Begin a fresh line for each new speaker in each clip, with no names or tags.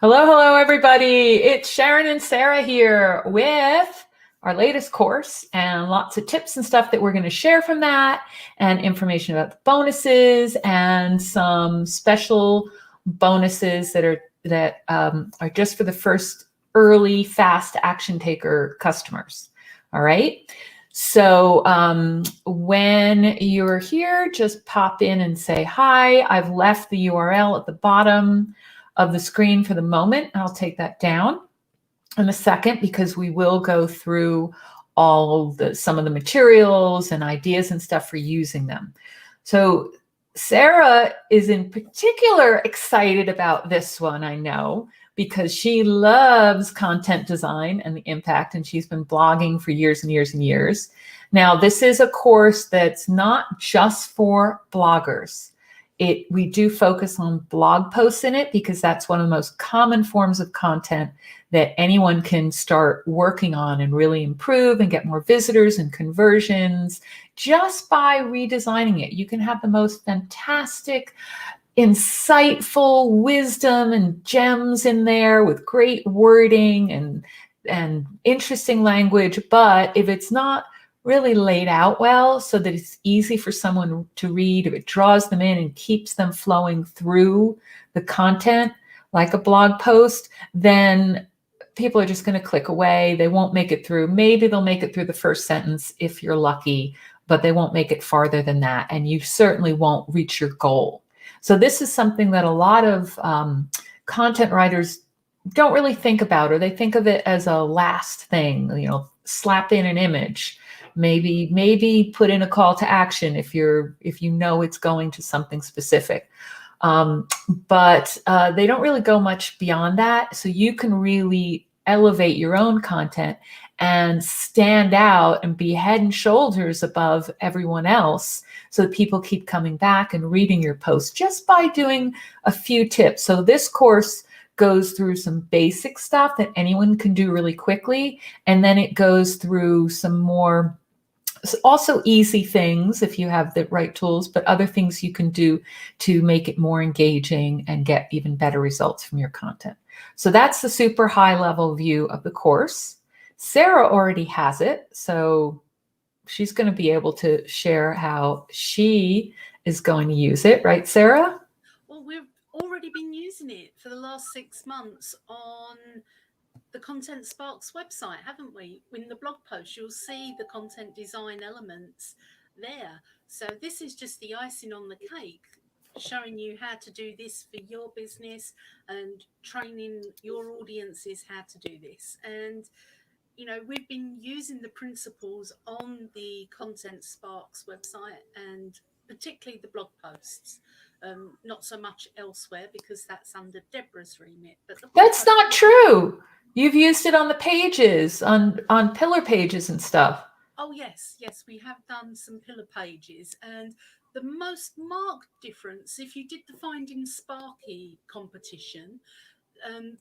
Hello, hello, everybody. It's Sharon and Sarah here with our latest course and lots of tips and stuff that we're going to share from that, and information about the bonuses and some special bonuses that are just for the first early fast action taker customers. All right. So when you're here, just pop in and say hi. I've left the URL at the bottom of the screen for the moment. I'll take that down in a second because we will go through some of the materials and ideas and stuff for using them. So Sarah is in particular excited about this one, I know, because she loves content design and the impact, and she's been blogging for years and years and years. Now, this is a course that's not just for bloggers. We do focus on blog posts in it because that's one of the most common forms of content that anyone can start working on and really improve and get more visitors and conversions just by redesigning it. You can have the most fantastic, insightful wisdom and gems in there with great wording and interesting language, but if it's not really laid out well so that it's easy for someone to read, if it draws them in and keeps them flowing through the content like a blog post, then people are just going to click away. They won't make it through. Maybe they'll make it through the first sentence if you're lucky, but they won't make it farther than that. And you certainly won't reach your goal. So this is something that a lot of content writers don't really think about, or they think of it as a last thing, slap in an image. Maybe put in a call to action if you know it's going to something specific. But they don't really go much beyond that. So you can really elevate your own content and stand out and be head and shoulders above everyone else so that people keep coming back and reading your posts just by doing a few tips. So this course goes through some basic stuff that anyone can do really quickly. And then it goes through some more also easy things if you have the right tools, but other things you can do to make it more engaging and get even better results from your content. So that's the super high level view of the course. Sarah already has it, so she's going to be able to share how she is going to use it, right, Sarah?
Well, we've already been using it for the last 6 months on the Content Sparks website, haven't we? In the blog post, you'll see the content design elements there. So this is just the icing on the cake, showing you how to do this for your business and training your audiences how to do this. And we've been using the principles on the Content Sparks website and particularly the blog posts. Not so much elsewhere because that's under Deborah's remit. But
that's not true. You've used it on the pages, on pillar pages and stuff.
Oh, yes, we have done some pillar pages. And the most marked difference, if you did the Finding Sparky competition,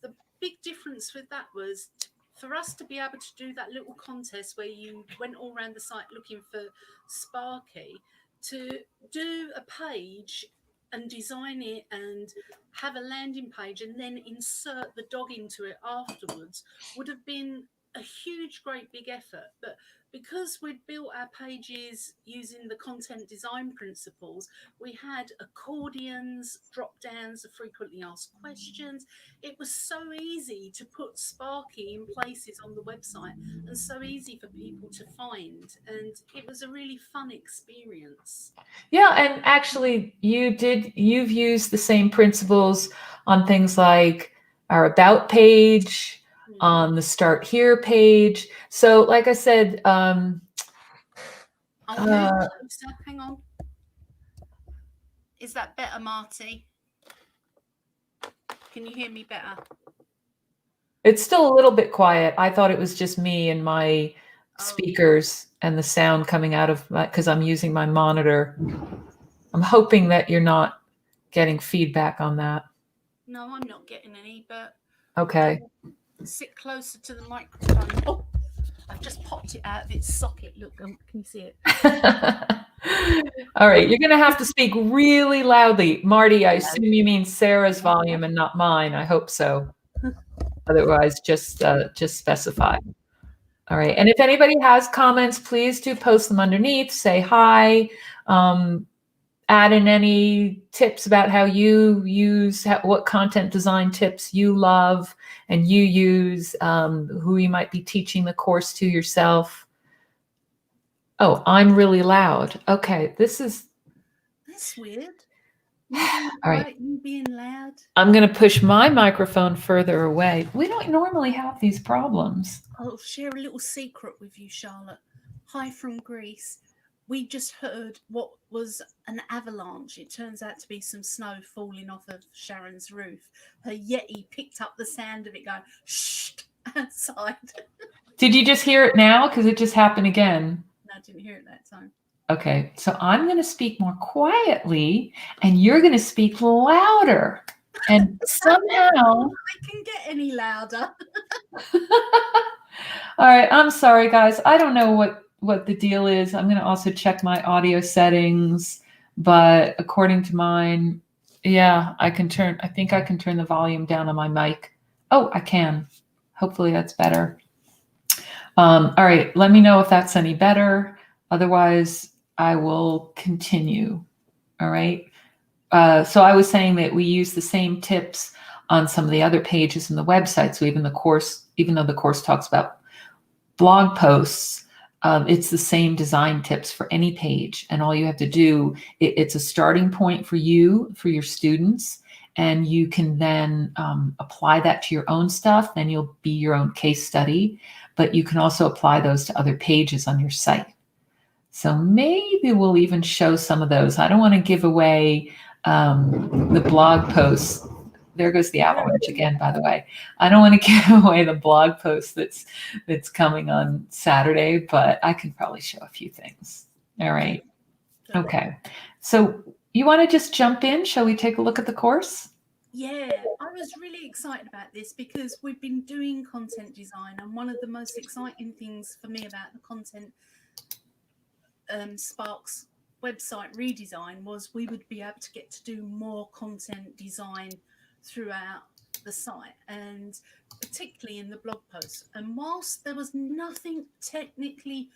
the big difference with that was for us to be able to do that little contest where you went all around the site looking for Sparky, to do a page and design it and have a landing page and then insert the dog into it afterwards would have been a huge, great big effort. But because we'd built our pages using the content design principles, we had accordions, drop downs of frequently asked questions. It was so easy to put Sparky in places on the website and so easy for people to find. And it was a really fun experience.
Yeah, and actually you've used the same principles on things like our about page, on the start here page. So like I said,
I'll move closer. Hang on. Is that better, Marty? Can you hear me better?
It's still a little bit quiet. I thought it was just me and my speakers and the sound coming out of because I'm using my monitor. I'm hoping that you're not getting feedback on that.
No, I'm not getting any, but
okay.
Sit closer to the microphone. Oh, I've just popped it out of its socket. Look, can you see it?
All right, you're going to have to speak really loudly. Marty, I assume you mean Sarah's volume and not mine. I hope so. Otherwise, just specify. All right. And if anybody has comments, please do post them underneath. Say hi. Add in any tips about how you use, what content design tips you love and you use, who you might be teaching the course to yourself. Oh, I'm really loud. Okay,
That's weird. You being
all right.
quiet, you being loud.
I'm going to push my microphone further away. We don't normally have these problems.
I'll share a little secret with you, Charlotte. Hi from Greece. We just heard what was an avalanche. It turns out to be some snow falling off of Sharon's roof. Her Yeti picked up the sound of it going, shh, outside.
Did you just hear it now? Because it just happened again.
No, I didn't hear it that time.
Okay, so I'm going to speak more quietly and you're going to speak louder. And somehow
I can get any louder.
All right, I'm sorry, guys. I don't know what the deal is. I'm going to also check my audio settings, but according to mine, yeah, I think I can turn the volume down on my mic. Oh, I can. Hopefully that's better. All right, let me know if that's any better. Otherwise, I will continue. All right. So I was saying that we use the same tips on some of the other pages in the website. So even though the course talks about blog posts, it's the same design tips for any page. And all you have to do, it's a starting point for you, for your students, and you can then apply that to your own stuff. Then you'll be your own case study, but you can also apply those to other pages on your site. So maybe we'll even show some of those. I don't want to give away the blog posts. There goes the avalanche again, by the way. I don't want to give away the blog post that's coming on Saturday, but I can probably show a few things. All right. Okay. So you want to just jump in? Shall we take a look at the course?
Yeah, I was really excited about this because we've been doing content design, and one of the most exciting things for me about the content Sparks website redesign was we would be able to get to do more content design throughout the site, and particularly in the blog posts. And whilst there was nothing technically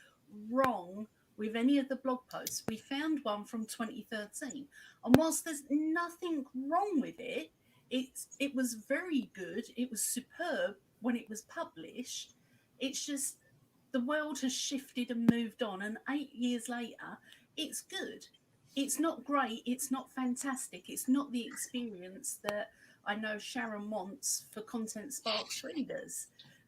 wrong with any of the blog posts, we found one from 2013, and whilst there's nothing wrong with it, it was very good, it was superb when it was published. It's just the world has shifted and moved on, and 8 years later, it's good. It's not great, it's not fantastic, it's not the experience that I know Sharon wants for Content Sparks readers.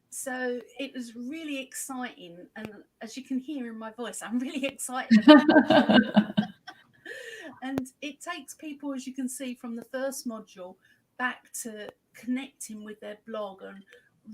So it was really exciting, and as you can hear in my voice, I'm really excited about it. And it takes people, as you can see from the first module, back to connecting with their blog and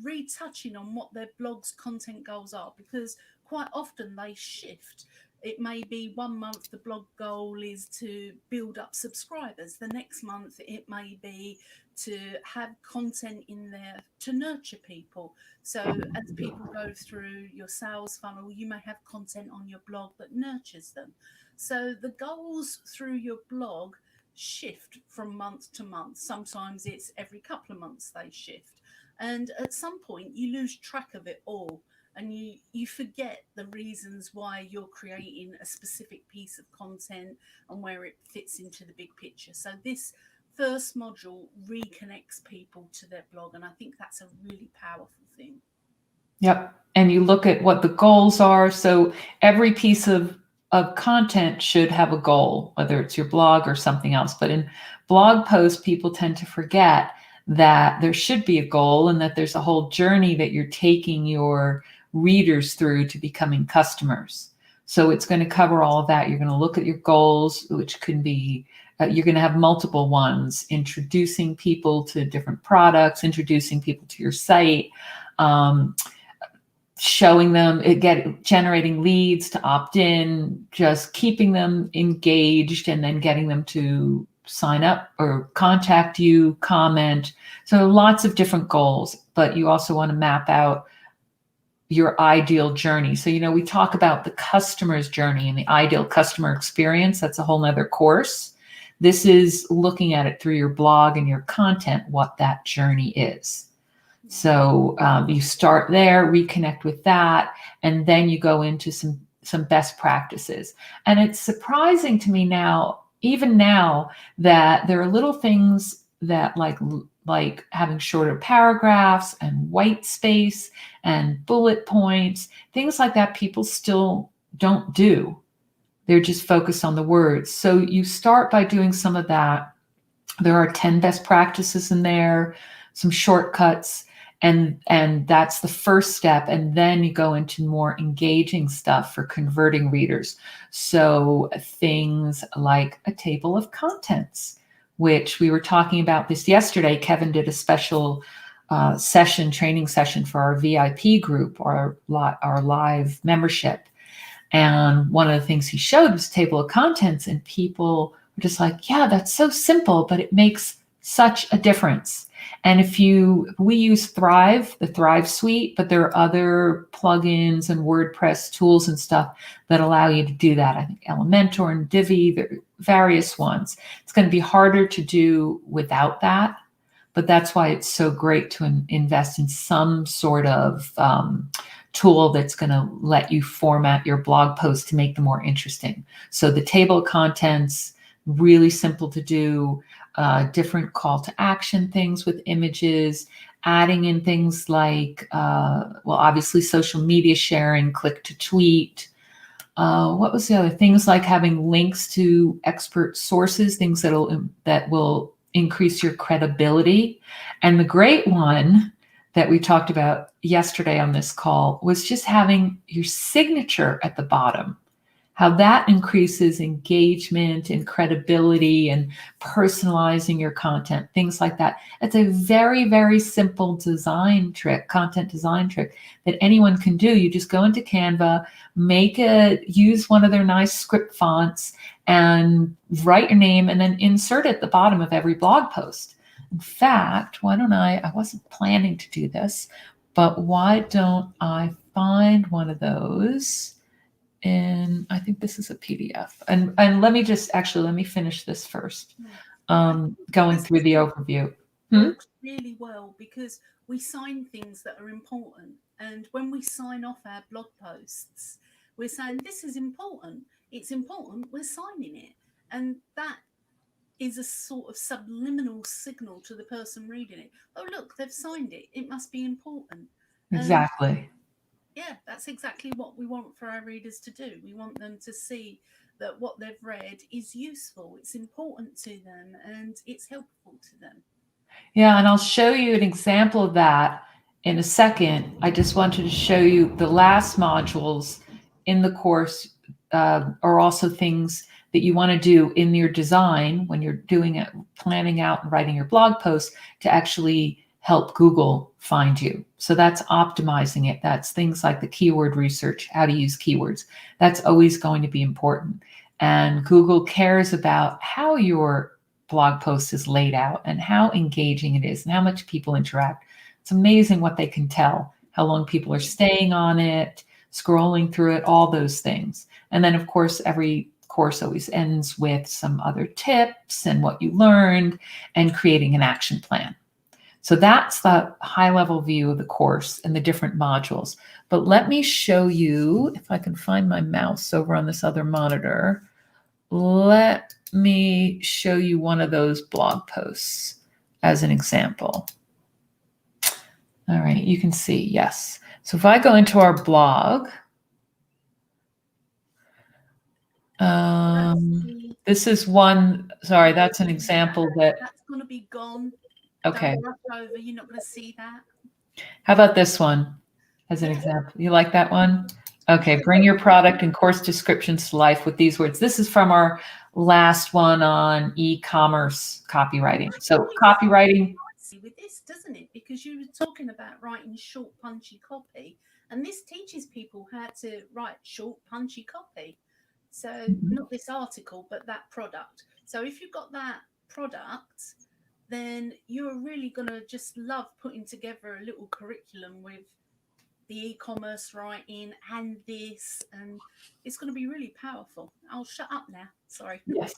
retouching on what their blog's content goals are, because quite often they shift. It may be 1 month the blog goal is to build up subscribers. The next month it may be to have content in there to nurture people. So as people go through your sales funnel, you may have content on your blog that nurtures them. So the goals through your blog shift from month to month. Sometimes it's every couple of months they shift. And at some point you lose track of it all, and you forget the reasons why you're creating a specific piece of content and where it fits into the big picture. So this first module reconnects people to their blog, and I think that's a really powerful thing.
Yep. And you look at what the goals are. So every piece of content should have a goal, whether it's your blog or something else. But in blog posts, people tend to forget that there should be a goal and that there's a whole journey that you're taking your readers through to becoming customers. So it's going to cover all of that. You're going to look at your goals, which can be, you're going to have multiple ones, introducing people to different products, introducing people to your site, showing them, generating leads to opt in, just keeping them engaged, and then getting them to sign up or contact you, comment. So lots of different goals, but you also want to map out your ideal journey. So, we talk about the customer's journey and the ideal customer experience. That's a whole nother course. This is looking at it through your blog and your content, what that journey is. So you start there, reconnect with that, and then you go into some best practices. And it's surprising to me now, even now, that there are little things that like having shorter paragraphs and white space and bullet points, things like that, people still don't do. They're just focused on the words. So you start by doing some of that. There are 10 best practices in there, some shortcuts, and that's the first step. And then you go into more engaging stuff for converting readers. So things like a table of contents, which we were talking about this yesterday. Kevin did a special training session for our VIP group, our live membership. And one of the things he showed was table of contents, and people were just like, yeah, that's so simple, but it makes such a difference. And we use Thrive, the Thrive suite, but there are other plugins and WordPress tools and stuff that allow you to do that. I think Elementor and Divi, there are various ones. It's going to be harder to do without that, but that's why it's so great to invest in some sort of tool that's going to let you format your blog posts to make them more interesting. So the table of contents, really simple to do, different call to action things with images, adding in things like, obviously social media sharing, click to tweet. What was the other things, like having links to expert sources, things that will increase your credibility. And the great one that we talked about yesterday on this call was just having your signature at the bottom, how that increases engagement and credibility and personalizing your content, things like that. It's a very, very simple content design trick that anyone can do. You just go into Canva, use one of their nice script fonts and write your name and then insert it at the bottom of every blog post. In fact, I wasn't planning to do this, but why don't I find one of those? And I think this is a PDF. And let me finish this first. Going through the overview.
Works really well because we sign things that are important. And when we sign off our blog posts, we're saying this is important. It's important. We're signing it. And that is a sort of subliminal signal to the person reading it. Oh, look, they've signed it. It must be important.
Exactly.
Yeah, that's exactly what we want for our readers to do. We want them to see that what they've read is useful, it's important to them, and it's helpful to them.
Yeah, and I'll show you an example of that in a second. I just wanted to show you the last modules in the course are also things that you want to do in your design when you're doing it, planning out and writing your blog post to actually help Google find you. So that's optimizing it. That's things like the keyword research, how to use keywords. That's always going to be important. And Google cares about how your blog post is laid out and how engaging it is and how much people interact. It's amazing what they can tell, how long people are staying on it, scrolling through it, all those things. And then, of course, every course always ends with some other tips and what you learned and creating an action plan. So that's the high-level view of the course and the different modules. But let me show you, if I can find my mouse over on this other monitor, let me show you one of those blog posts as an example. All right, you can see, yes. So if I go into our blog, this is one, sorry, that's an example that's
going to be gone.
Okay.
Don't rush over, you're not going to see that.
How about this one as an example? You like that one? Okay, bring your product and course descriptions to life with these words. This is from our last one on e-commerce copywriting. So copywriting.
With this, doesn't it? Because you were talking about writing short, punchy copy, and this teaches people how to write short, punchy copy. So not this article, but that product. So if you've got that product, then you're really going to just love putting together a little curriculum with the e-commerce writing and this, and it's going to be really powerful. I'll shut up now. Sorry.
Yes.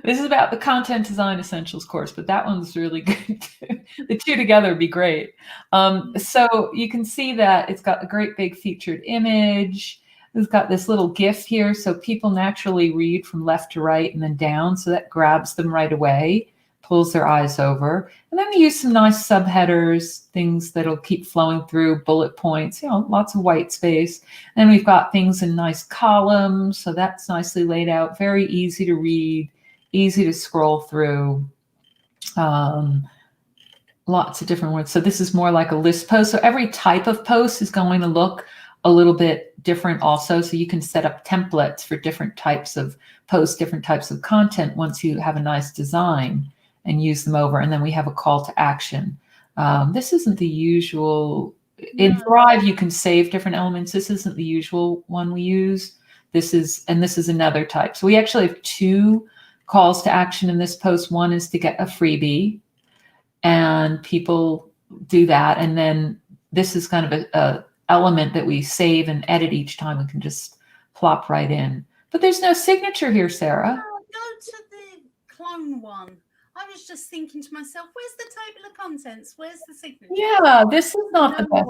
This is about the Content Design Essentials course, but that one's really good too. The two together would be great. So you can see that it's got a great big featured image. It's got this little GIF here, so people naturally read from left to right and then down, so that grabs them right away, pulls their eyes over. And then we use some nice subheaders, things that'll keep flowing through, bullet points, lots of white space. And we've got things in nice columns, so that's nicely laid out, very easy to read, easy to scroll through. Lots of different words. So this is more like a list post. So every type of post is going to look a little bit different also. So you can set up templates for different types of posts, different types of content once you have a nice design and use them over. And then we have a call to action. This isn't the usual. In Thrive, you can save different elements. This isn't the usual one we use. This is another type. So we actually have two calls to action in this post. One is to get a freebie, and people do that. And then this is kind of a element that we save and edit each time. We can just plop right in. But there's no signature here, Sarah.
Go to the clone one. I was just thinking to myself, where's the table of contents? Where's the signature?
Yeah, this is not the best.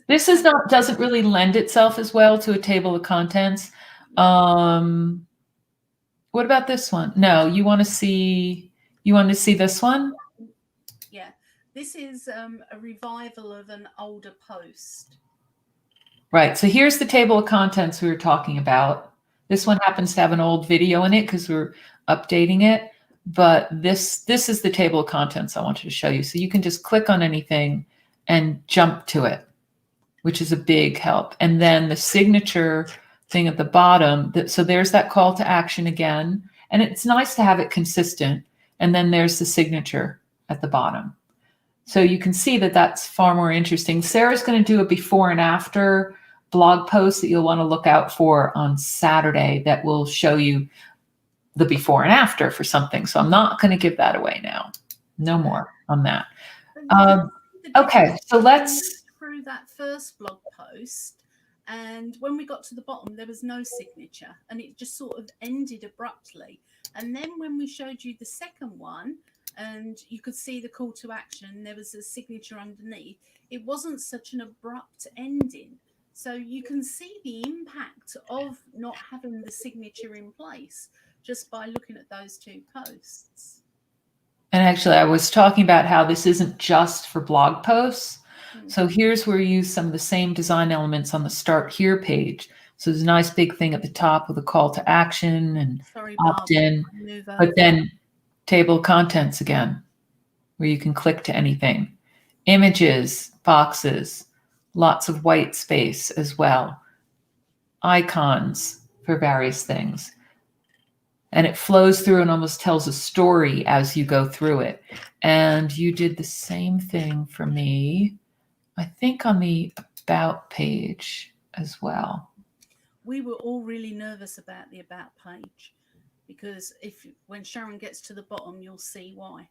This is not, doesn't really lend itself as well to a table of contents. What about this one? No, you want to see this one?
Yeah, this is a revival of an older post.
Right, so here's the table of contents we were talking about. This one happens to have an old video in it because we're updating it. But this is the table of contents I wanted to show you. So you can just click on anything and jump to it, which is a big help. And then the signature thing at the bottom, so there's that call to action again. And it's nice to have it consistent. And then there's the signature at the bottom. So you can see that that's far more interesting. Sarah's going to do a before and after blog post that you'll want to look out for on Saturday that will show you the before and after for something. So I'm not going to give that away now. No more on that. Okay, so let's
through that first blog post, and when we got to the bottom, there was no signature, and it just sort of ended abruptly. And then when we showed you the second one, and you could see the call to action, there was a signature underneath. It wasn't such an abrupt ending. So you can see the impact of not having the signature in place just by looking at those two posts.
And actually, I was talking about how this isn't just for blog posts. So here's where we use some of the same design elements on the Start Here page. So there's a nice big thing at the top with a call to action and opt-in, but then table of contents again, where you can click to anything. Images, boxes, lots of white space as well. Icons for various things. And it flows through and almost tells a story as you go through it. And you did the same thing for me, I think, on the About page as well.
We were all really nervous about the About page because when Sharon gets to the bottom, you'll see why.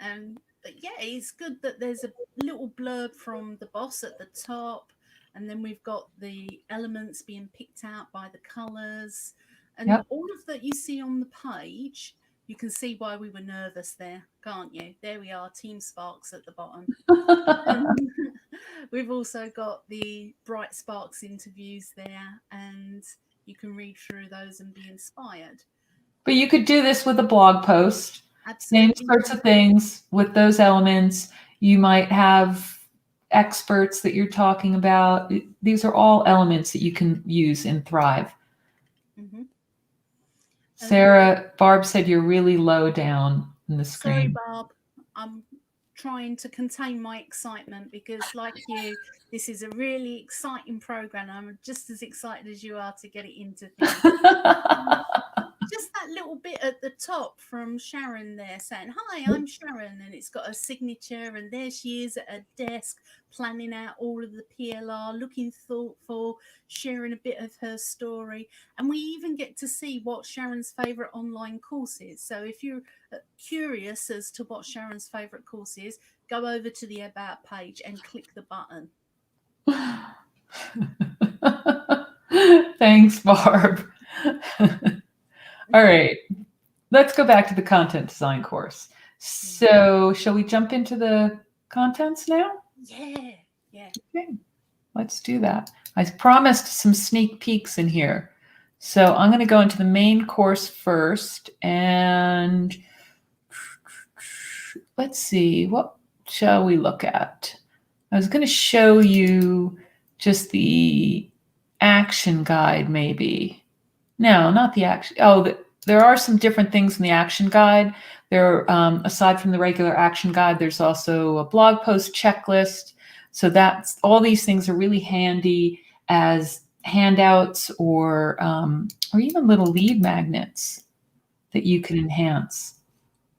But yeah, it's good that there's a little blurb from the boss at the top, and then we've got the elements being picked out by the colors. And all of that you see on the page, you can see why we were nervous there, can't you? There we are, Team Sparks at the bottom. We've also got the Bright Sparks interviews there, and you can read through those and be inspired.
But you could do this with a blog post. Absolutely. Same sorts of things with those elements. You might have experts that you're talking about. These are all elements that you can use in Thrive. Mm-hmm. Sarah, Barb said you're really low down in the screen.
Sorry, Barb. I'm trying to contain my excitement because, like you, this is a really exciting program. I'm just as excited as you are to get it into things. Just that little bit at the top from Sharon there saying, "Hi, I'm Sharon," and it's got a signature, and there she is at her desk planning out all of the PLR, looking thoughtful, sharing a bit of her story. And we even get to see what Sharon's favorite online course is. So if you're curious as to what Sharon's favorite course is, go over to the About page and click the button.
Thanks, Barb. All right. Let's go back to the content design course. So shall we jump into the contents now?
Yeah.
Okay, let's do that. I promised some sneak peeks in here. So I'm going to go into the main course first, and let's see, what shall we look at? I was going to show you just the action guide, maybe. No, not the action. Oh, there are some different things in the action guide. There, aside from the regular action guide, there's also a blog post checklist. So that's all these things are really handy as handouts or even little lead magnets that you can enhance.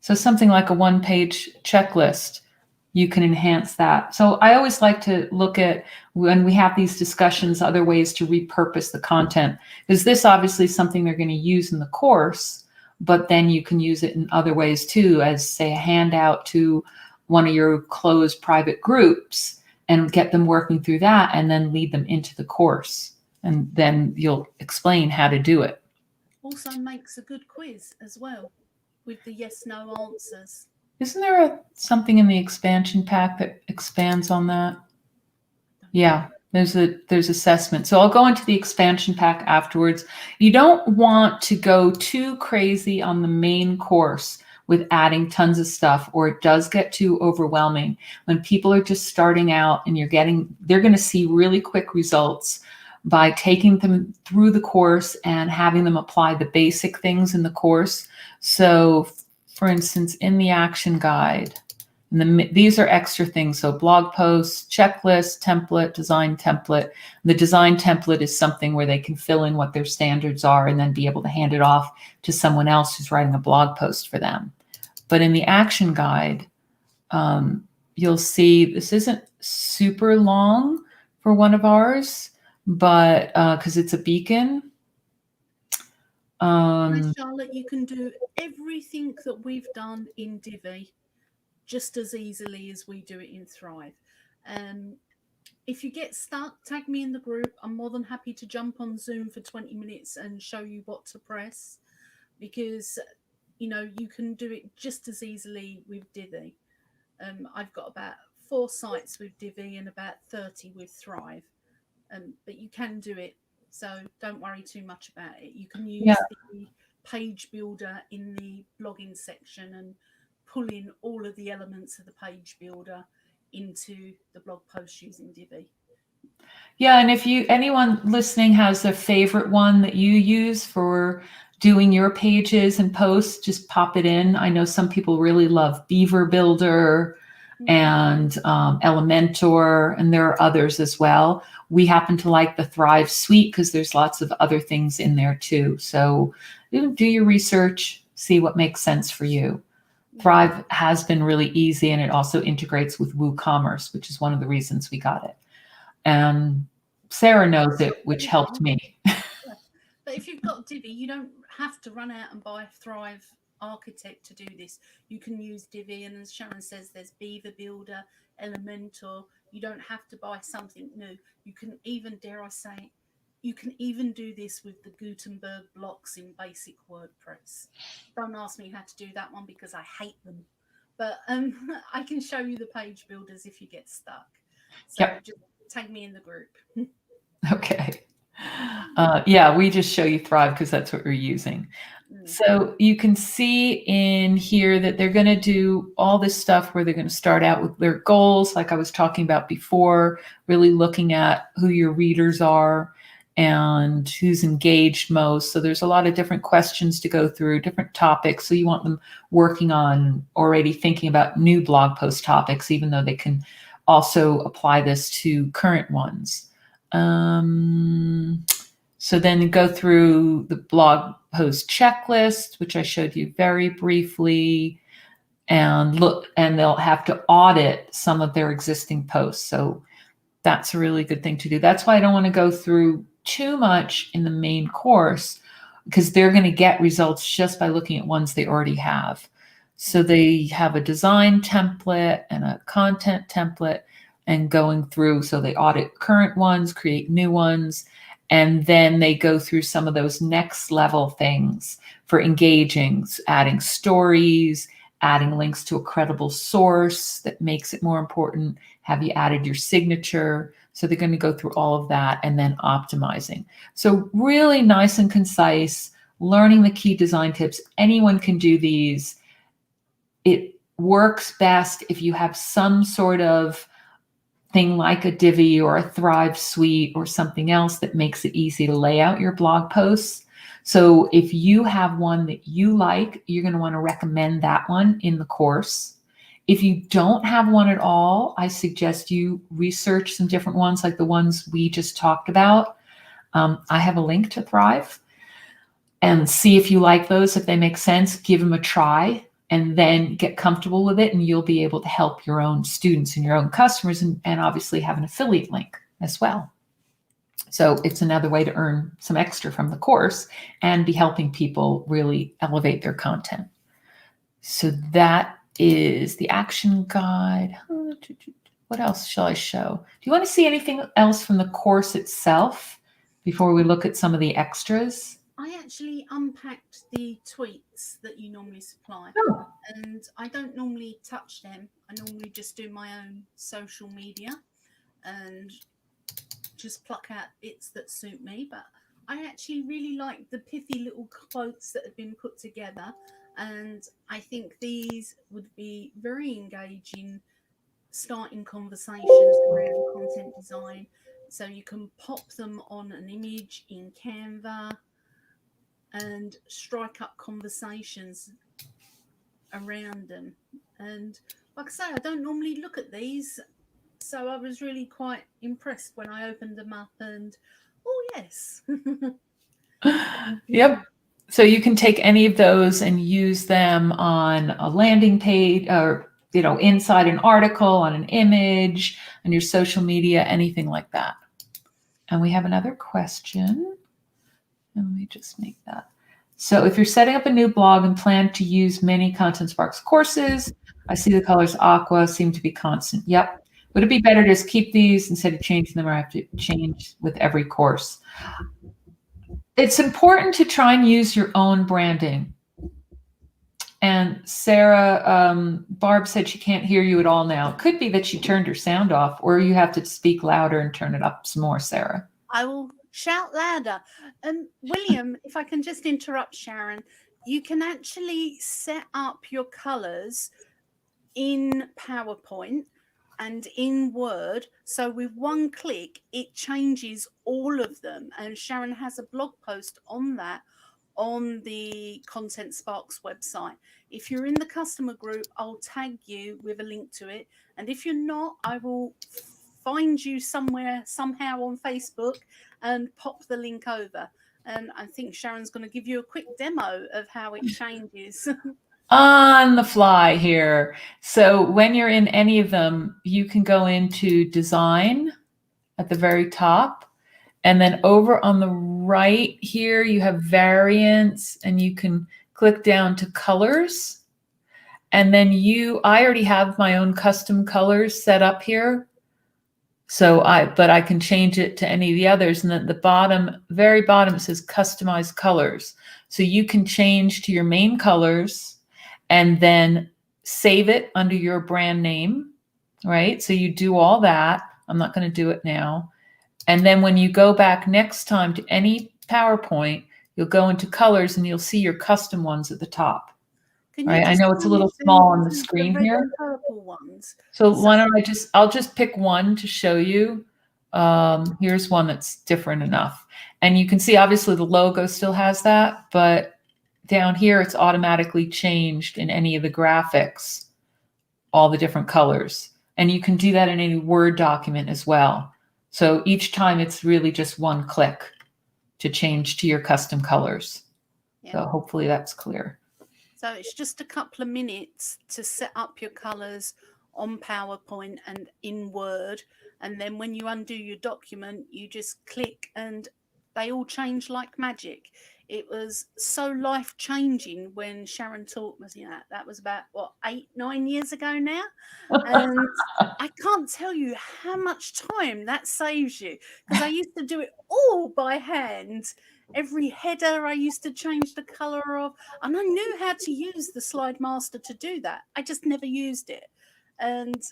So something like a one-page checklist, you can enhance that. So I always like to look at, when we have these discussions, other ways to repurpose the content, because this obviously is something they're going to use in the course, but then you can use it in other ways too, as say a handout to one of your closed private groups and get them working through that and then lead them into the course. And then you'll explain how to do it.
Also makes a good quiz as well with the yes/no answers.
Isn't there something in the expansion pack that expands on that? Yeah, there's assessment. So I'll go into the expansion pack afterwards. You don't want to go too crazy on the main course with adding tons of stuff, or it does get too overwhelming. When people are just starting out and they're going to see really quick results by taking them through the course and having them apply the basic things in the course. So for instance, in the action guide, these are extra things. So blog posts, checklist, template, design template. The design template is something where they can fill in what their standards are and then be able to hand it off to someone else who's writing a blog post for them. But in the action guide, you'll see this isn't super long for one of ours, but because it's a beacon.
Charlotte, you can do everything that we've done in Divi just as easily as we do it in Thrive. If you get stuck, tag me in the group. I'm more than happy to jump on Zoom for 20 minutes and show you what to press, because you can do it just as easily with Divi. I've got about 4 sites with Divi and about 30 with Thrive, but you can do it, so don't worry too much about it. You can use the page builder in the blogging section and pull in all of the elements of the page builder into the blog post using Divi.
Yeah, and if anyone listening has a favorite one that you use for doing your pages and posts, just pop it in. I know some people really love Beaver Builder and Elementor, and there are others as well. We happen to like the Thrive suite because there's lots of other things in there too. So do your research, see what makes sense for you. Thrive has been really easy, and it also integrates with WooCommerce, which is one of the reasons we got it. And Sarah knows it, which helped me.
But if you've got Divi, you don't have to run out and buy Thrive Architect to do this. You can use Divi, and as Sharon says, there's Beaver Builder, Elementor. You don't have to buy something new. You can even, dare I say, you can even do this with the Gutenberg blocks in basic WordPress. Don't ask me how to do that one because I hate them. But I can show you the page builders if you get stuck. So just tag me in the group.
Okay. Yeah, we just show you Thrive because that's what we're using. So you can see in here that they're going to do all this stuff where they're going to start out with their goals, like I was talking about before, really looking at who your readers are and who's engaged most. So there's a lot of different questions to go through, different topics. So you want them working on already thinking about new blog post topics, even though they can also apply this to current ones. So then go through the blog post checklist, which I showed you very briefly, and they'll have to audit some of their existing posts. So that's a really good thing to do. That's why I don't want to go through too much in the main course, because they're going to get results just by looking at ones they already have. So they have a design template and a content template and going through. So they audit current ones, create new ones. And then they go through some of those next level things for engaging, adding stories, adding links to a credible source that makes it more important. Have you added your signature? So they're going to go through all of that and then optimizing. So really nice and concise, learning the key design tips. Anyone can do these. It works best if you have some sort of thing like a Divi or a Thrive suite or something else that makes it easy to lay out your blog posts. So if you have one that you like, you're going to want to recommend that one in the course. If you don't have one at all, I suggest you research some different ones like the ones we just talked about. I have a link to Thrive, and see if you like those, if they make sense, give them a try, and then get comfortable with it, and you'll be able to help your own students and your own customers, and obviously have an affiliate link as well. So it's another way to earn some extra from the course and be helping people really elevate their content. So that is the action guide. What else shall I show? Do you want to see anything else from the course itself before we look at some of the extras?
I actually unpacked the tweets that you normally supply, and I don't normally touch them. I normally just do my own social media and just pluck out bits that suit me. But I actually really like the pithy little quotes that have been put together, and I think these would be very engaging starting conversations around content design. So you can pop them on an image in Canva and strike up conversations around them. And like I say, I don't normally look at these, so I was really quite impressed when I opened them up and, oh yes.
Yep. So you can take any of those and use them on a landing page or, inside an article, on an image, on your social media, anything like that. And we have another question. And let me just make that. So if you're setting up a new blog and plan to use many Content Sparks courses, I see the colors aqua seem to be constant. Yep. Would it be better to just keep these instead of changing them, or have to change with every course? It's important to try and use your own branding. And Sarah, Barb said she can't hear you at all now. It could be that she turned her sound off, or you have to speak louder and turn it up some more, Sarah.
I will shout louder. William, if I can just interrupt Sharon, you can actually set up your colors in PowerPoint and in Word. So with one click, it changes all of them. And Sharon has a blog post on that on the Content Sparks website. If you're in the customer group, I'll tag you with a link to it. And if you're not, I will find you somewhere, somehow on Facebook and pop the link over. And I think Sharon's going to give you a quick demo of how it changes.
On the fly here. So when you're in any of them, you can go into design at the very top. And then over on the right here, you have variants, and you can click down to colors. And then I already have my own custom colors set up here. But I can change it to any of the others. And then at the bottom, very bottom, it says customize colors. So you can change to your main colors and then save it under your brand name, right? So you do all that. I'm not going to do it now. And then when you go back next time to any PowerPoint, you'll go into colors and you'll see your custom ones at the top. Right? I know it's a little small on the screen here.
Purple ones.
So why don't I'll just pick one to show you. Here's one that's different enough. And you can see obviously the logo still has that, but down here it's automatically changed in any of the graphics, all the different colors. And you can do that in any Word document as well. So each time it's really just one click to change to your custom colors. Yeah. So hopefully that's clear.
So it's just a couple of minutes to set up your colors on PowerPoint and in Word. And then when you undo your document, you just click and they all change like magic. it was so life-changing when Sharon taught me that was about, what, 8, 9 years ago now? And I can't tell you how much time that saves you, because I used to do it all by hand. Every header I used to change the color of, and I knew how to use the Slide Master to do that. I just never used it. And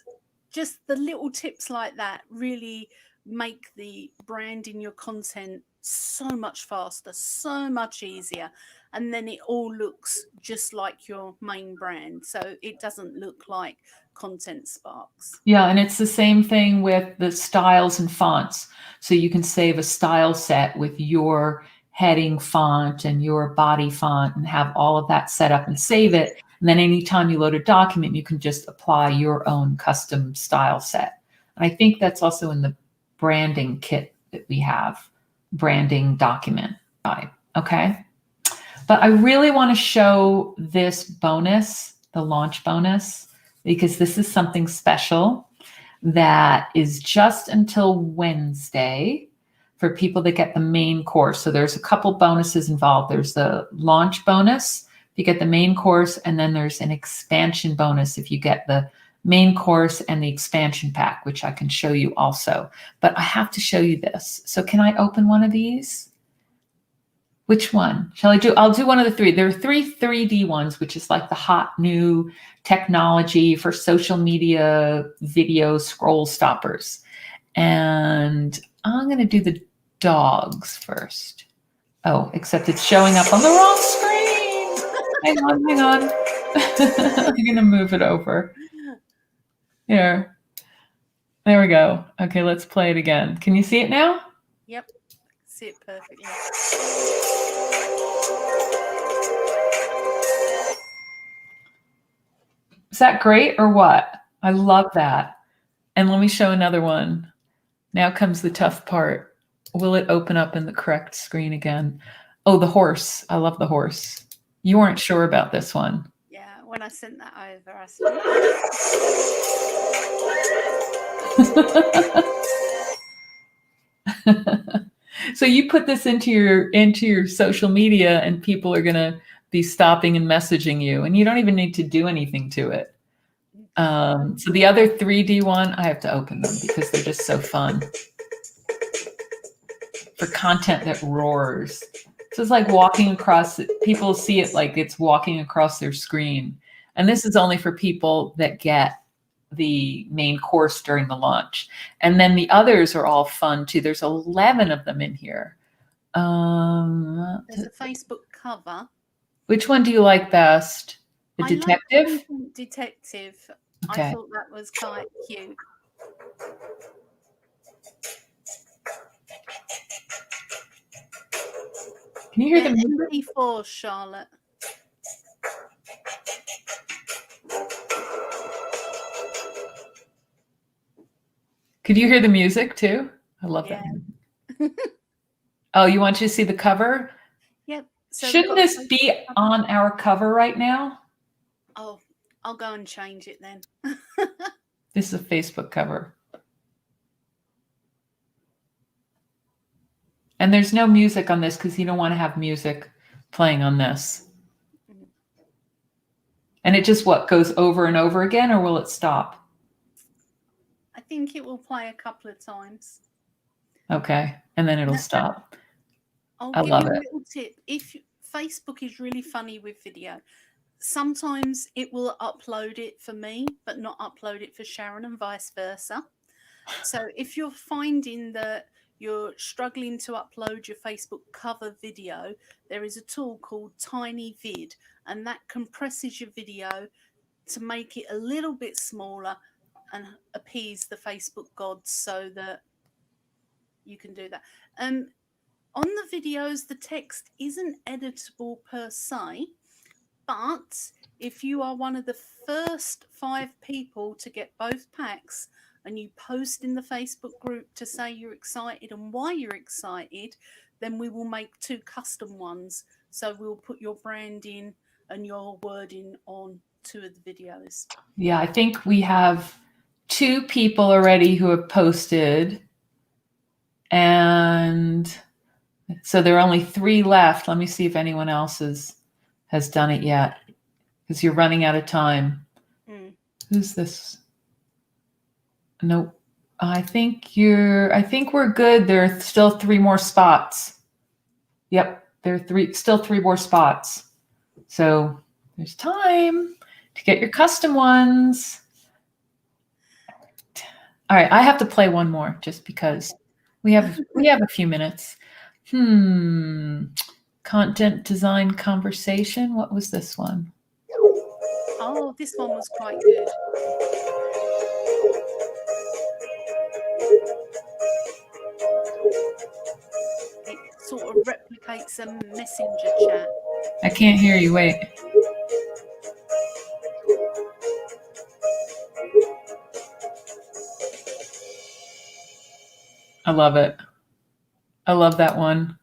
just the little tips like that really make the branding your content so much faster, so much easier, and then it all looks just like your main brand, so it doesn't look like content sparks.
Yeah, and it's the same thing with the styles and fonts. So you can save a style set with your heading font and your body font and have all of that set up and save it. And then anytime you load a document, you can just apply your own custom style set. And I think that's also in the branding kit that we have, branding document guide. Okay. But I really want to show this bonus, the launch bonus, because this is something special that is just until Wednesday for people that get the main course. So there's a couple bonuses involved. There's the launch bonus if you get the main course, and then there's an expansion bonus if you get the main course and the expansion pack, which I can show you also. But I have to show you this. So can I open one of these? Which one shall I do? I'll do one of the three. There are 3 3D ones, which is like the hot new technology for social media video scroll stoppers. And I'm going to do the dogs first. Oh, except it's showing up on the wrong screen. Hang on. I'm going to move it over. Here. There we go. Okay, let's play it again. Can you see it now?
Yep. See it perfectly.
Is that great or what? I love that. And let me show another one. Now comes the tough part. Will it open up in the correct screen again? Oh, the horse. I love the horse. You weren't sure about this one.
Yeah, when I sent that over, I
said. So you put this into your social media, and people are going to be stopping and messaging you, and you don't even need to do anything to it. So the other 3D one, I have to open them because they're just so fun for content that roars. So it's like walking across, people see it like it's walking across their screen. And this is only for people that get the main course during the launch. And then the others are all fun too. There's 11 of them in here.
There's a Facebook cover.
Which one do you like best? The detective?
Like detective.
Okay.
I thought that was quite cute.
Can you hear the music?
MP4, Charlotte.
Could you hear the music too? I love that. Oh, you want you to see the cover?
Yep. So
shouldn't this be on our cover right now?
Oh, I'll go and change it then.
This is a Facebook cover. And there's no music on this because you don't want to have music playing on this. And it just, what, goes over and over again, or will it stop?
I think it will play a couple of times.
Okay. And then it'll stop.
I love it. A little tip. If Facebook is really funny with video, sometimes it will upload it for me, but not upload it for Sharon, and vice versa. So if you're finding that you're struggling to upload your Facebook cover video, there is a tool called Tiny Vid, and that compresses your video to make it a little bit smaller and appease the Facebook gods so that you can do that. On the videos, the text isn't editable per se, but if you are one of the first 5 people to get both packs and you post in the Facebook group to say you're excited and why you're excited, then we will make 2 custom ones. So we'll put your branding and your wording on 2 of the videos. Yeah, I think we have 2 people already who have posted, and
So there are only 3 left. Let me see if anyone else has done it yet, because you're running out of time. Who's this? Nope. I think we're good. There are still 3 more spots. Yep, there are still 3 more spots. So there's time to get your custom ones. All right, I have to play one more just because we have a few minutes. Content design conversation. What was this one?
Oh, this one was quite good. It sort of replicates a messenger chat.
I can't hear you. Wait. I love it. I love that one.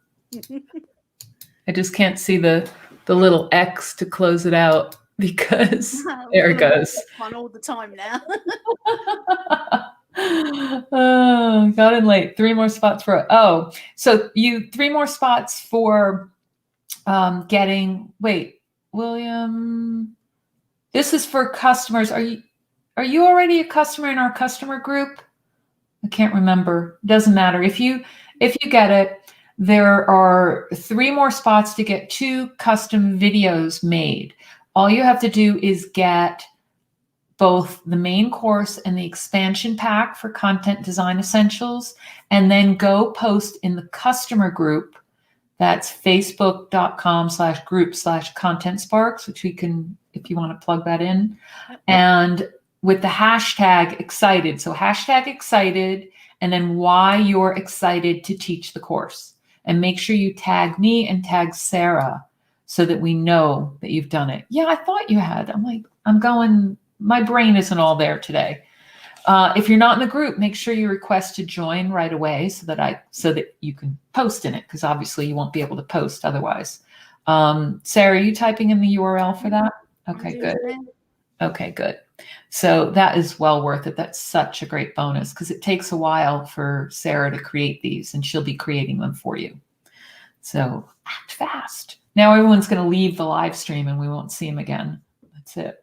I just can't see the little X to close it out because there it goes.
One all the time now.
Oh, got in late. 3 more spots for, so 3 more spots for getting, wait, William, this is for customers. Are you already a customer in our customer group? I can't remember. Doesn't matter. If you get it, there are 3 more spots to get 2 custom videos made. All you have to do is get both the main course and the expansion pack for Content Design Essentials, and then go post in the customer group. That's facebook.com/group/content-sparks, which we can, if you want to plug that in. And with the hashtag excited. So hashtag excited, and then why you're excited to teach the course. And make sure you tag me and tag Sarah so that we know that you've done it. Yeah, I thought you had. I'm like, my brain isn't all there today. If you're not in the group, make sure you request to join right away so that you can post in it, because obviously you won't be able to post otherwise. Sarah, are you typing in the URL for that? Okay, good. Okay, good. So that is well worth it. That's such a great bonus because it takes a while for Sarah to create these, and she'll be creating them for you. So act fast. Now everyone's going to leave the live stream and we won't see them again. That's it.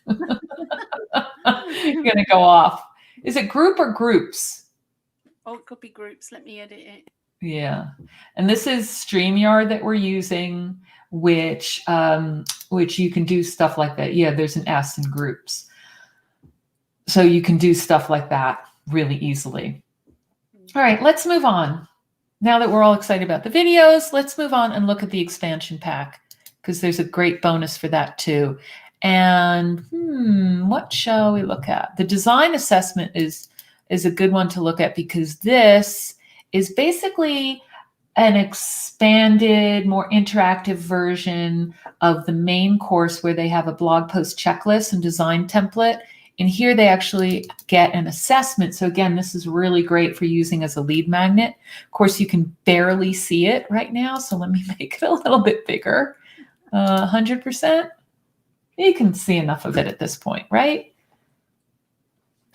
You're going to go off. Is it group or groups?
Oh, it could be groups. Let me edit it.
Yeah. And this is StreamYard that we're using, which you can do stuff like that. Yeah, there's an S in groups. So you can do stuff like that really easily. All right, let's move on. Now that we're all excited about the videos, let's move on and look at the expansion pack, because there's a great bonus for that too. And what shall we look at? The design assessment is a good one to look at, because this is basically an expanded, more interactive version of the main course, where they have a blog post checklist and design template. And here they actually get an assessment. So again, this is really great for using as a lead magnet. Of course, you can barely see it right now, so let me make it a little bit bigger. 100%. You can see enough of it at this point, right?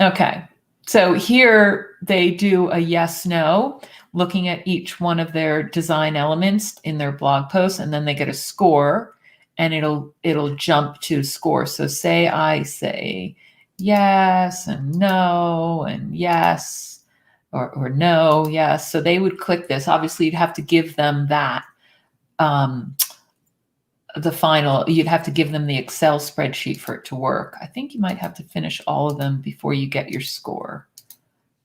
Okay. So here they do a yes, no, looking at each one of their design elements in their blog post, and then they get a score, and it'll jump to score. So say I say yes and no and yes, or no, yes. So they would click this. Obviously, you'd have to give them that. You'd have to give them the Excel spreadsheet for it to work. I think you might have to finish all of them before you get your score.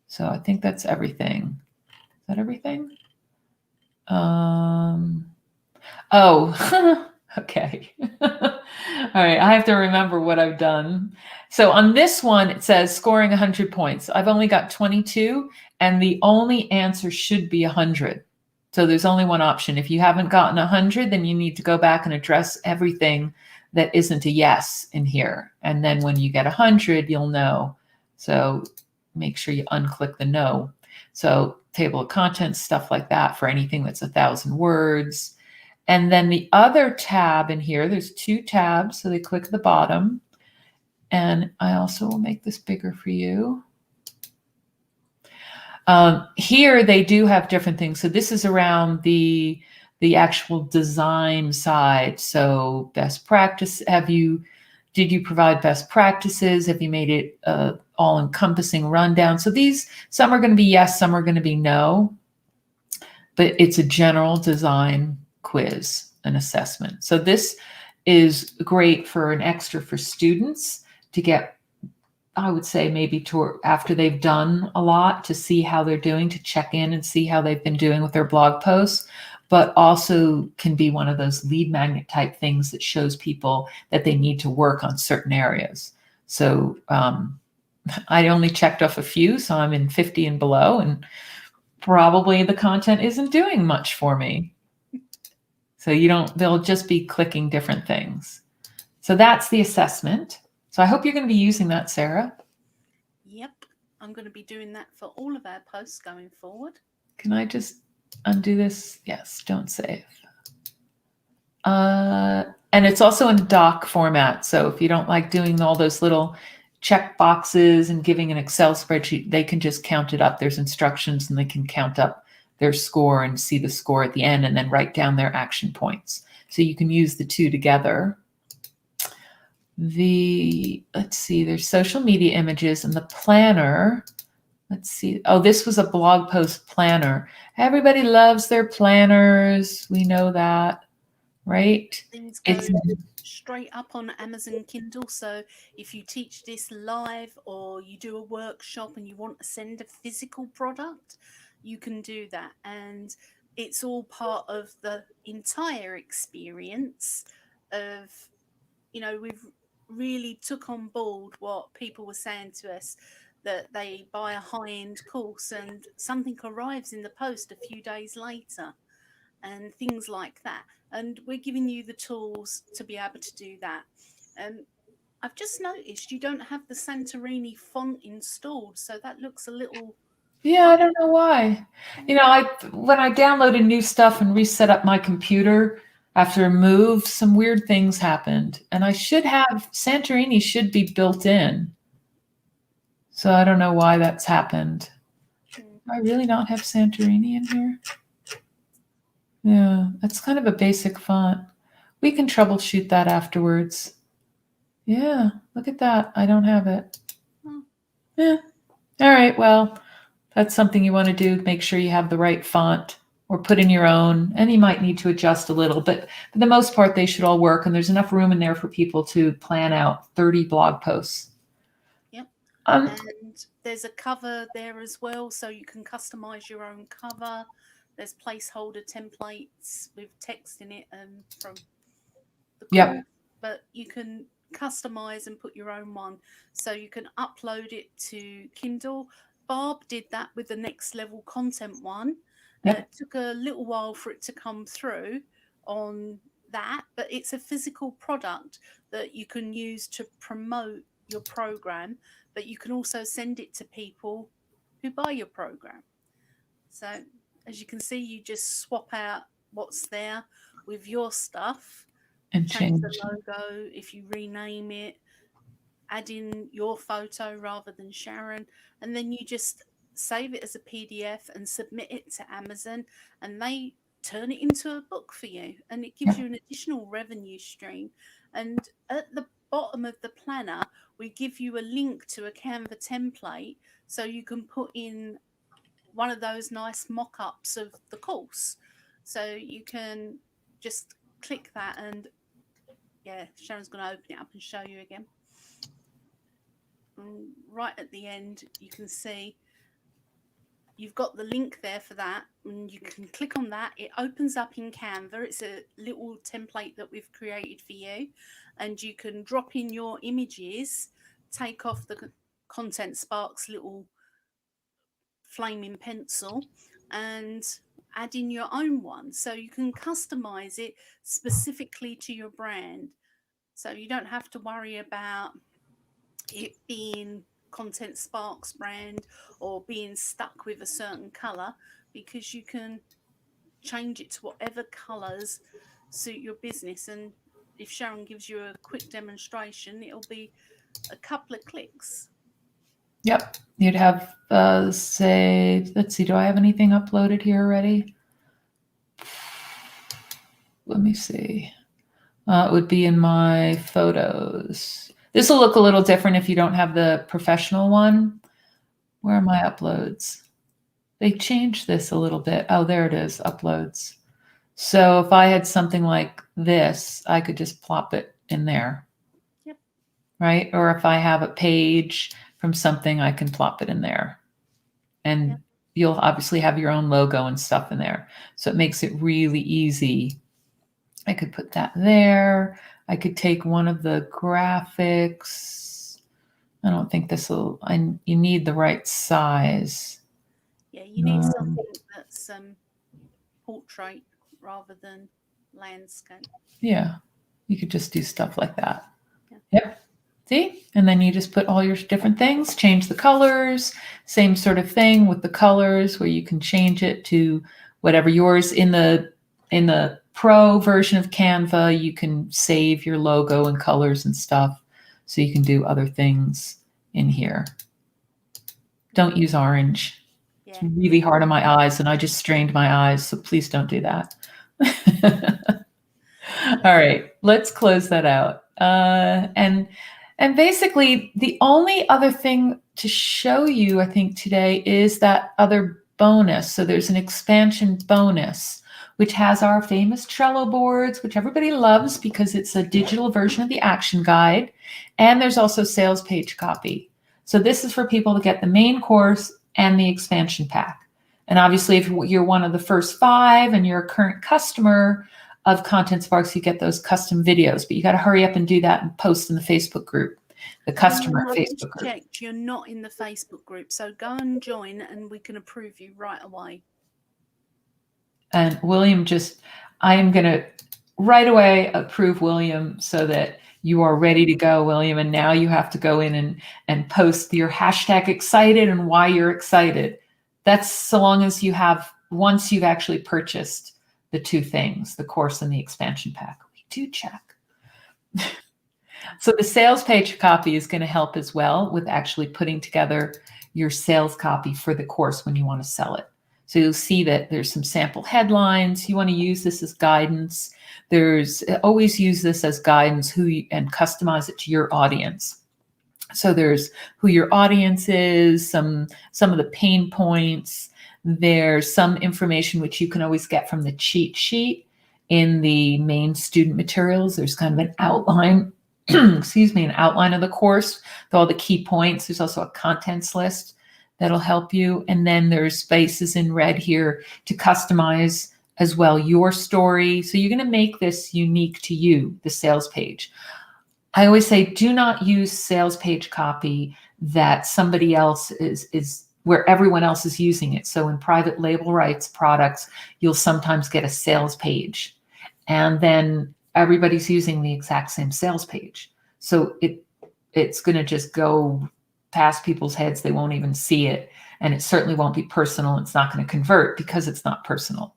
So I think that's everything. Is that everything? Oh, okay. All right, I have to remember what I've done. So on this one, it says scoring 100 points. I've only got 22, and the only answer should be 100. So there's only one option. If you haven't gotten 100, then you need to go back and address everything that isn't a yes in here. And then when you get 100, you'll know. So make sure you unclick the no. So table of contents, stuff like that for anything that's 1,000 words. And then the other tab in here, there's 2 tabs. So they click the bottom. And I also will make this bigger for you. Here they do have different things. So this is around the actual design side. So best practice. Did you provide best practices? Have you made it all encompassing rundown? So some are going to be yes, some are going to be no, but it's a general design quiz, an assessment. So this is great for an extra for students to get, I would say maybe after they've done a lot, to see how they're doing, to check in and see how they've been doing with their blog posts, but also can be one of those lead magnet type things that shows people that they need to work on certain areas. So I only checked off a few, so I'm in 50 and below, and probably the content isn't doing much for me. So they'll just be clicking different things. So that's the assessment. So I hope you're going to be using that, Sarah.
Yep, I'm going to be doing that for all of our posts going forward.
Can I just undo this? Yes, don't save. And it's also in doc format. So if you don't like doing all those little check boxes and giving an Excel spreadsheet, they can just count it up. There's instructions and they can count up their score and see the score at the end and then write down their action points. So you can use the two together. Let's see, there's social media images and the planner. Let's see. Oh, this was a blog post planner. Everybody loves their planners. We know that, right?
Things go straight up on Amazon Kindle. So if you teach this live or you do a workshop and you want to send a physical product, you can do that. And it's all part of the entire experience of, we've really took on board what people were saying to us, that they buy a high-end course and something arrives in the post a few days later and things like that. And we're giving you the tools to be able to do that. I've just noticed you don't have the Santorini font installed, so that looks a little...
Yeah, I don't know why. When I downloaded new stuff and reset up my computer after a move, some weird things happened. And Santorini should be built in. So I don't know why that's happened. Do I really not have Santorini in here? Yeah, that's kind of a basic font. We can troubleshoot that afterwards. Yeah, look at that. I don't have it. Yeah. All right, well, that's something you want to do. Make sure you have the right font or put in your own. And you might need to adjust a little, but for the most part, they should all work. And there's enough room in there for people to plan out 30 blog posts.
Yep. And there's a cover there as well, so you can customize your own cover. There's placeholder templates with text in it from the course, but you can customize and put your own one. So you can upload it to Kindle. Barb did that with the Next Level Content one. It took a little while for it to come through on that, but it's a physical product that you can use to promote your program, but you can also send it to people who buy your program. So as you can see, you just swap out what's there with your stuff and change the logo. If you rename it, add in your photo rather than Sharon, and then you just save it as a PDF and submit it to Amazon, and they turn it into a book for you, and it gives you an additional revenue stream. And at the bottom of the planner, we give you a link to a Canva template so you can put in one of those nice mock-ups of the course. So you can just click that, and yeah, Sharon's going to open it up and show you again. And right at the end, you can see you've got the link there for that, and you can click on that. It opens up in Canva. It's a little template that we've created for you, and you can drop in your images, take off the Content Sparks little flaming pencil, and add in your own one. So you can customize it specifically to your brand. So you don't have to worry about it being Content Sparks brand or being stuck with a certain color, because you can change it to whatever colors suit your business. And if Sharon gives you a quick demonstration, it'll be a couple of clicks.
Yep. You'd have, say, let's see, do I have anything uploaded here already? Let me see. It would be in my photos. This will look a little different if you don't have the professional one. Where are my uploads? They changed this a little bit. Oh, there it is, uploads. So if I had something like this, I could just plop it in there.
Yep.
Right? Or if I have a page from something, I can plop it in there. And
Yep.
you'll obviously have your own logo and stuff in there. So it makes it really easy. I could put that there. I could take one of the graphics. I don't think this will, you need the right size.
Yeah, you need something that's portrait rather than landscape.
Yeah, you could just do stuff like that.
Yeah.
Yep. See? And then you just put all your different things, change the colors, same sort of thing with the colors where you can change it to whatever yours in the pro version of Canva, you can save your logo and colors and stuff. So you can do other things in here. Don't use orange.
Yeah.
It's really hard on my eyes and I just strained my eyes. So please don't do that. All right, let's close that out. And basically, the only other thing to show you, I think, today is that other bonus. So there's an expansion bonus, which has our famous Trello boards, which everybody loves because it's a digital version of the action guide. And there's also sales page copy. So this is for people to get the main course and the expansion pack. And obviously, if you're one of the first 5 and you're a current customer of Content Sparks, you get those custom videos, but you got to hurry up and do that and post in the Facebook group, the customer Facebook group.
Checked, you're not in the Facebook group, so go and join and we can approve you right away.
And William I am going to right away approve William so that you are ready to go, William. And now you have to go in and post your hashtag excited and why you're excited. That's so long as you have, once you've actually purchased the 2 things, the course and the expansion pack. We do check. So the sales page copy is going to help as well with actually putting together your sales copy for the course when you want to sell it. So you'll see that there's some sample headlines. You want to use this as guidance. Always use this as guidance and customize it to your audience. So there's who your audience is, some of the pain points. There's some information which you can always get from the cheat sheet in the main student materials. There's kind of an outline, excuse me, an outline of the course with all the key points. There's also a contents list that'll help you. And then there's spaces in red here to customize as well your story. So you're going to make this unique to you, the sales page. I always say, do not use sales page copy that somebody else is where everyone else is using it. So in private label rights products, you'll sometimes get a sales page and then everybody's using the exact same sales page. So it's going to just go past people's heads. They won't even see it. And it certainly won't be personal. It's not going to convert because it's not personal.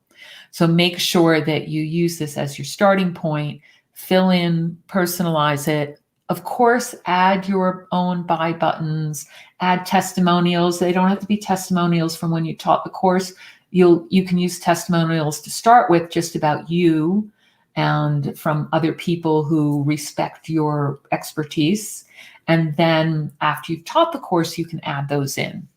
So make sure that you use this as your starting point, fill in, personalize it. Of course, add your own buy buttons, add testimonials. They don't have to be testimonials from when you taught the course. You can use testimonials to start with just about you and from other people who respect your expertise. And then after you've taught the course, you can add those in.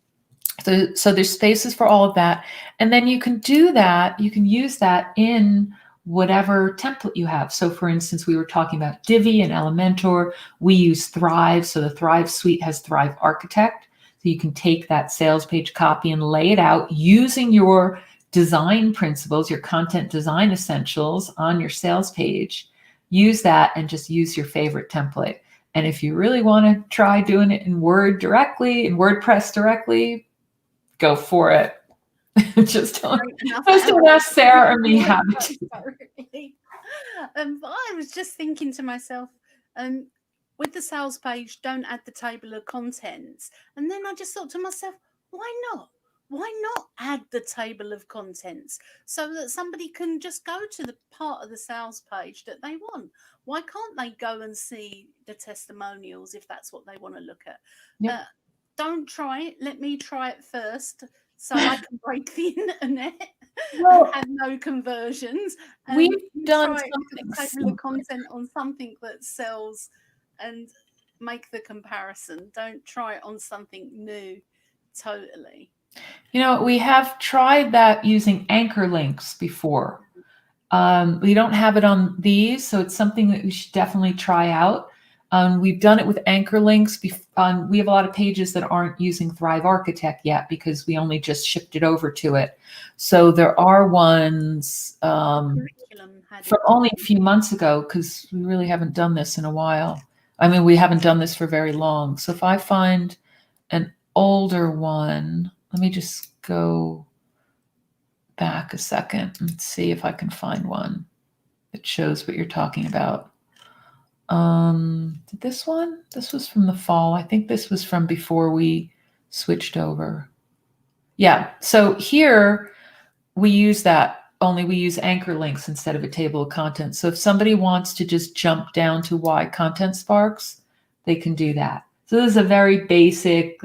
So there's spaces for all of that. And then you can do that, you can use that in whatever template you have. So for instance, we were talking about Divi and Elementor. We use Thrive. So the Thrive suite has Thrive Architect. So you can take that sales page copy and lay it out using your design principles, your content design essentials on your sales page. Use that and just use your favorite template. And if you really want to try doing it in Word directly, in WordPress directly, go for it. Just don't ask Sarah or me how to do it.
But I was just thinking to myself, with the sales page, don't add the table of contents. And then I just thought to myself, why not? Why not add the table of contents so that somebody can just go to the part of the sales page that they want? Why can't they go and see the testimonials if that's what they want to look at?
Yep.
don't try it. Let me try it first so I can break the internet
Well,
and have no conversions. And
we've
you
done
try it
something
with the table
similar.
of content on something that sells and make the comparison. Don't try it on something new totally.
You know, we have tried that using anchor links before. We don't have it on these, so it's something that we should definitely try out. We've done it with anchor links. We have a lot of pages that aren't using Thrive Architect yet because we only just shipped it over to it. So there are ones
Curriculum had
from
it.
only a few months ago because we really haven't done this in a while. I mean, we haven't done this for very long. So if I find an older one, let me just go back a second and see if I can find one that shows what you're talking about. This one? This was from the fall. I think this was from before we switched over. Yeah, so here we use that, only we use anchor links instead of a table of contents. So if somebody wants to just jump down to why content sparks, they can do that. So this is a very basic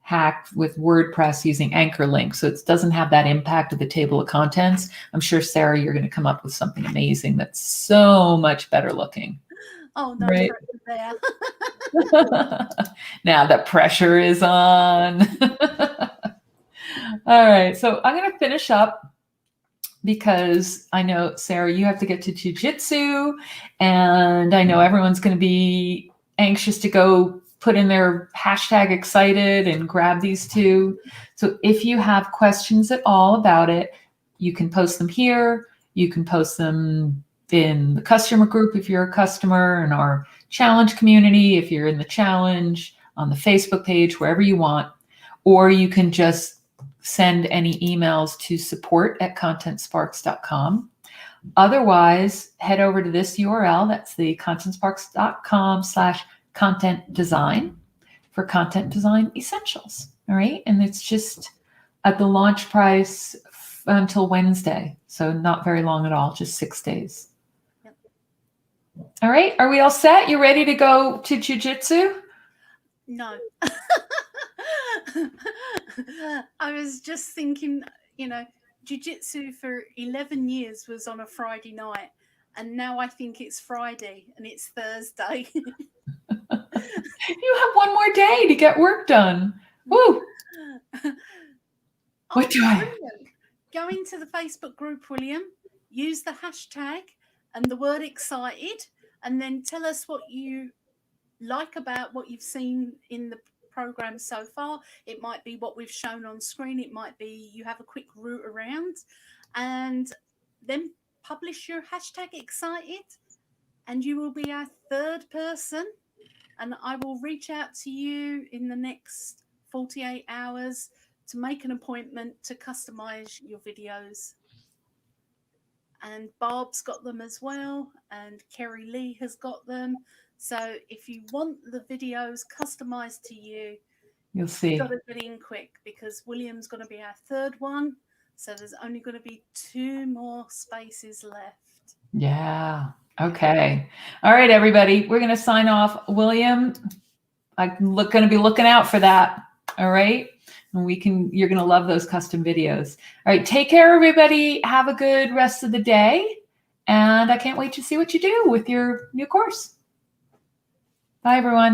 hack with WordPress using anchor links. So it doesn't have that impact of the table of contents. I'm sure, Sarah, you're going to come up with something amazing that's so much better looking.
Oh, no
right?
pressure there.
Now the pressure is on. All right, so I'm going to finish up because I know, Sarah, you have to get to jiu-jitsu, and I know everyone's going to be anxious to go put in their hashtag excited and grab these two. So if you have questions at all about it, you can post them here. You can post them in the customer group if you're a customer, in our challenge community if you're in the challenge, on the Facebook page, wherever you want. Or you can just send any emails to support@contentsparks.com. Otherwise, head over to this URL. That's the contentsparks.com/content design for content design essentials. All right. And it's just at the launch price until Wednesday. So not very long at all, just 6 days.
Yep.
All right. Are we all set? You ready to go to jiu-jitsu?
No. I was just thinking, jiu-jitsu for 11 years was on a Friday night, and now I think it's Friday and it's Thursday.
You have one more day to get work done. Woo! What do I?
Go into the Facebook group, William, use the hashtag and the word excited, and then tell us what you like about what you've seen in the program so far. It might be what we've shown on screen. It might be you have a quick route around, and then publish your hashtag excited, and you will be our third person. And I will reach out to you in the next 48 hours to make an appointment to customize your videos. And Barb's got them as well, and Kerry Lee has got them. So if you want the videos customized to you,
you'll see.
You've got to get in quick because William's going to be our third one. So there's only going to be 2 more spaces left.
Yeah. Okay. All right, everybody. We're going to sign off. William, I'm going to be looking out for that. All right. And you're going to love those custom videos. All right. Take care, everybody. Have a good rest of the day. And I can't wait to see what you do with your new course. Bye, everyone.